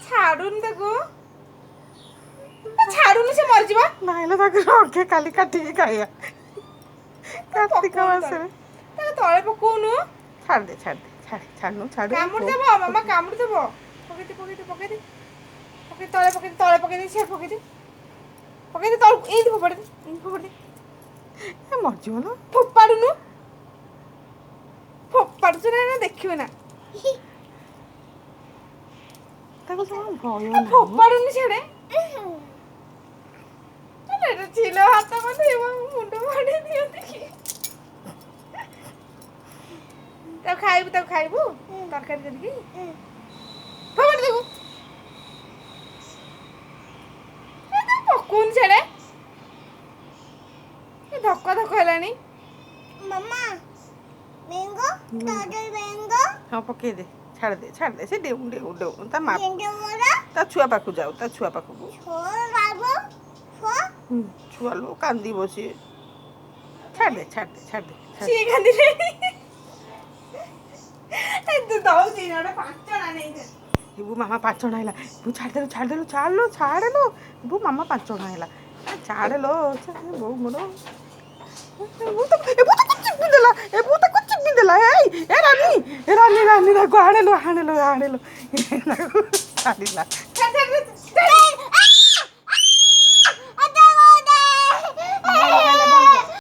ଛାଡୁନି ତାକୁ ଛାଡୁନି ସେ ମରିଯିବ। ନାଇଁଲୋ ତାକୁ ରଖେ କାଲି କାଟିକି ଖାଇବା କାର୍ତ୍ତିକ ମାସରେ। ତାକୁ ତଳେ ପକଉନୁ। ଛାଡ଼ି ଦେ ଛାଡ଼ି ଦେ ଛାଡ଼ନୁ ଛାଡ଼ି କାମୁଡ଼ି ଦେବ ମାମା କାମୁଡ଼ି ଦେବ। ପକେଇଦେ ତଳେ ପକେଇଦେ ସିଏ ପକେଇଦେ ତଳକୁ ଏଇଠି ଫୋପାଡ଼ି ଦେ ଏ ମରିଯିବ ଲୋ। ଫୋପାଡୁନୁ ଫୋପାଡୁଛୁ ନା ଦେଖିବେ ନା ତାକୁ ଜମା ଭୟ ନାହିଁ। ଫୋପାଡୁନି ସିଆଡେ ଚିଲ ହାତ ମାନେ ମୁଣ୍ଡ ଫାଡେଇ ଦିଅନ୍ତି କି। ତାକୁ ଖାଇବୁ ତରକାରୀ କରିକି ଫୋପାଡ଼ି ଦେବୁ। ପକଉନି ସିଆଡେ ଧକ ହେଲାଣି। ମାମା ମ୍ୟାଙ୍ଗୋ ହଁ ପକେଇ ଦେ ଛାଡ଼ି ଦେ ସେ ଡେଉ ତା ମା ତା ଛୁଆ ପାଖକୁ ଯାଉ ତା ଛୁଆ ପାଖକୁ। ଛୁଆ ଲୋ କାନ୍ଦିବ ସିଏ। ଛାଡ଼ି ଦେ ସିଏ କାନ୍ଦିଲେ ଦଉଛି ପାଞ୍ଚଣା ନେଇକି। ଇବୁ ମାମା ପାଞ୍ଚଣା ହେଲା। ଇବୁ ଛାଡ଼େଲୋ ଇବୁ ମାମା ପାଞ୍ଚଣା ହେଲା। ଛାଡ଼େଲୋ ବୋଉ ମୋର ତାକୁ ଚିପି ଦେଲା ଏଇ ରାନୀ ତାକୁ ଆଣେଲୋ ଛାଡ଼ିଲା।